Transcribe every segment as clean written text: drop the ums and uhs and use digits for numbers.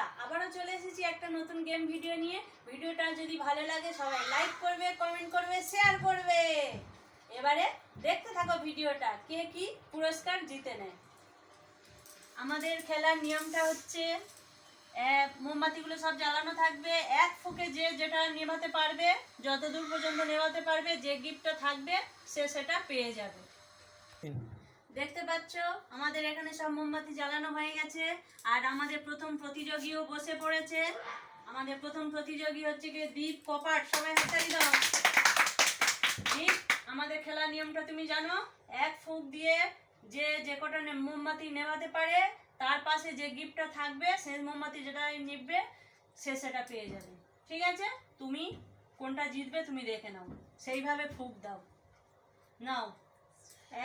বন্ধুরা, আবারও চলে এসেছি একটা নতুন গেম ভিডিও নিয়ে। ভিডিওটা যদি ভালো লাগে সবাই লাইক করবে, কমেন্ট করবে, শেয়ার করবে। এবারে দেখতে থাকো ভিডিওটা, কে কি পুরস্কার জিতে নেয়। আমাদের খেলার নিয়মটা হচ্ছে মোমবাতিগুলো সব জ্বালানো থাকবে। এক ফুঁকে যে যেটা নেভাতে পারবে, যতদূর পর্যন্ত নেভাতে পারবে, যে গিফটটা থাকবে সে সেটা পেয়ে যাবে। দেখতে পাচ্ছ আমাদের এখানে সব মোমবাতি জ্বালানো হয়ে গেছে। আর আমাদের প্রথম প্রতিযোগীও বসে পড়েছে। আমাদের প্রথম প্রতিযোগী হচ্ছে কি দীপ কপাট। সবাই হাততালি দাও। দীপ, আমাদের খেলার নিয়মটা তুমি জানো। এক ফুঁক দিয়ে যে যে কটা মোমবাতি নেভাতে পারে, তার পাশে যে গিফটটা থাকবে, সেই মোমবাতি যেটা নিববে সে সেটা পেয়ে যাবে। ঠিক আছে, তুমি কোনটা জিতবে তুমি দেখে নাও, সেইভাবে ফুঁক দাও। নাও,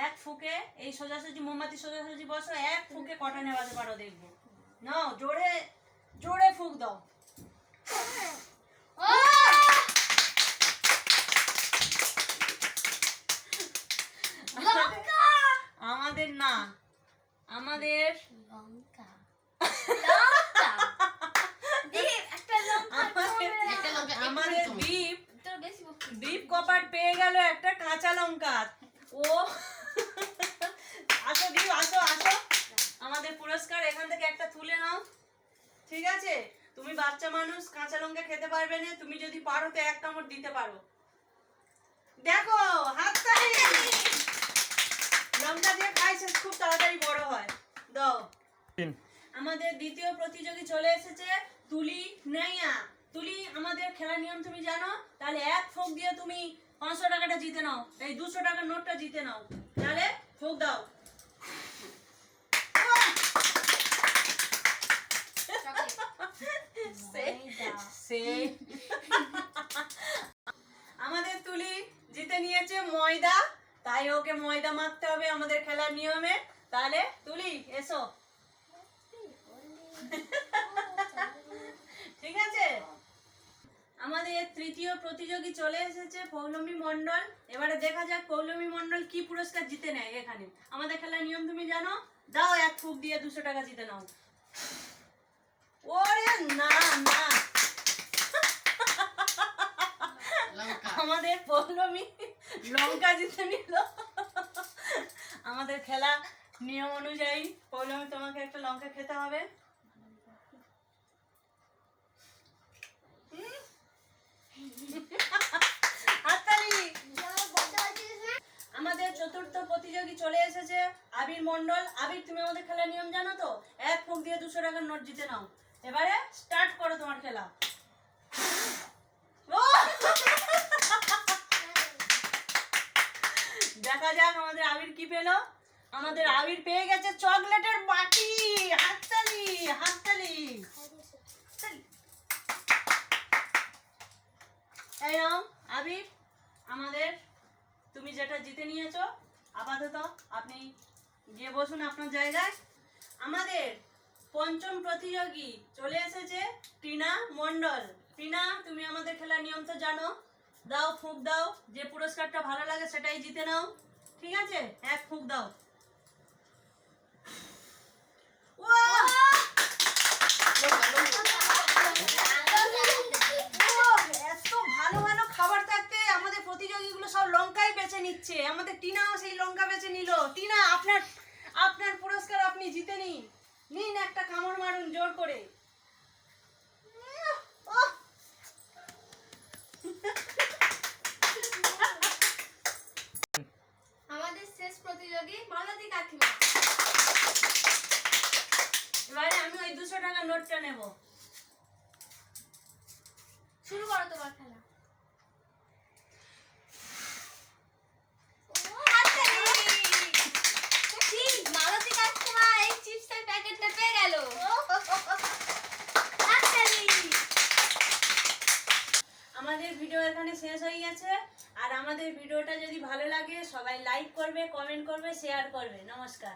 এক ফুঁকে এই সোজাসুজি মোমবাতি সোজাসুজি বসো, এক ফুঁকে কটা নেভাতে পারো দেখবো। নাও, জোরে জোরে ফুঁক দাও। আমাদের না, আমাদের আমাদের দীপ কপাট পেয়ে গেল একটা কাঁচা লঙ্কা। ও আসো দীপ, আসো আসো, আমাদের পুরস্কার এখান থেকে একটা তুলে নাও। ঠিক আছে, তুমি বাচ্চা মানুষ, কাঁচা লঙ্কা খেতে পারবে না। তুমি যদি পারো তো এক কামড় দিতে পারো। দেখো, হাততালি। লঙ্কা দিয়ে খাইছে, খুব তাড়াতাড়ি বড় হয়। দাও। আমাদের দ্বিতীয় প্রতিযোগী চলে এসেছে, তুলি নাইয়া। তুলি, আমাদের খেলার নিয়ম তুমি জানো। তাহলে এক ফুঁক দিয়ে তুমি 500 টাকাটা জিতে নাও, এই 200 টাকার নোটটা জিতে নাও। তাহলে ফুঁক দাও। আমাদের তুলি জিতে নিয়েছে ময়দা, তাই ওকে ময়দা মাখতে হবে আমাদের খেলার নিয়মে। তাহলে তুলি এসো। ঠিক আছে, আমাদের তৃতীয় প্রতিযোগী চলে এসেছে পৌলমী মণ্ডল। এবারে দেখা যাক পৌলমী মণ্ডল কি পুরস্কার জিতে নেয়। এখানে আমাদের খেলার নিয়ম তুমি জানো। দাও, এক ফুঁক দিয়ে 200 টাকা জিতে নাও। ওরে না না, আমাদের পৌলমী লঙ্কা জিতে নিল। আমাদের খেলা নিয়ম অনুযায়ী পৌলমী তোমাকে একটা লঙ্কা খেতে হবে। আমাদের চতুর্থ প্রতিযোগী চলে এসেছে আবির মণ্ডল। আবির, তুমি আমাদের খেলার নিয়ম জানো তো। এক ফুঁক দিয়ে 200 টাকার নোট জিতে নাও। এবারে স্টার্ট করো তোমার খেলা। দেখা যাক আমাদের আবির কি পেলো। আমাদের আবির পেয়ে গেছে চকলেটের বাটি। হাততালি হাততালি। এই নাও আবির, আমাদের তুমি যেটা জিতে নিয়েছো। আপাতত আপনি গিয়ে বসুন আপনার জায়গায়। আমাদের পঞ্চম প্রতিযোগী চলে এসেছে টিনা মণ্ডল। টিনা, তুমি আমাদের খেলার নিয়ম তো জানো। দাও, ফুঁক দাও, যে পুরস্কারটা ভালো লাগে সেটাই জিতে নাও। ঠিক আছে, এক ফুঁক দাও। এত ভালো ভালো খাবার থাকতে আমাদের প্রতিযোগীগুলো সব লঙ্কাই বেছে নিচ্ছে। আমাদের টিনাও সেই লঙ্কা বেছে নিল। টিনা, আপনার আপনার পুরস্কার আপনি জিতে নিন। নিন, একটা কামড় মারুন জোর করে। আমাদের শেষ প্রতিযোগী মালতী কাকিমা। এবারে আমি ওই 200 টাকা নোটটা নেব। শুরু করো তোমার খেলা। মালতী কাকিমা এই চিপসের প্যাকেটটা পেয়ে গেল। আমাদের ভিডিও এখানে শেষ হয়ে গেছে। আর আমাদের ভিডিওটা যদি ভালো লাগে সবাই লাইক করবে, কমেন্ট করবে, শেয়ার করবে। নমস্কার।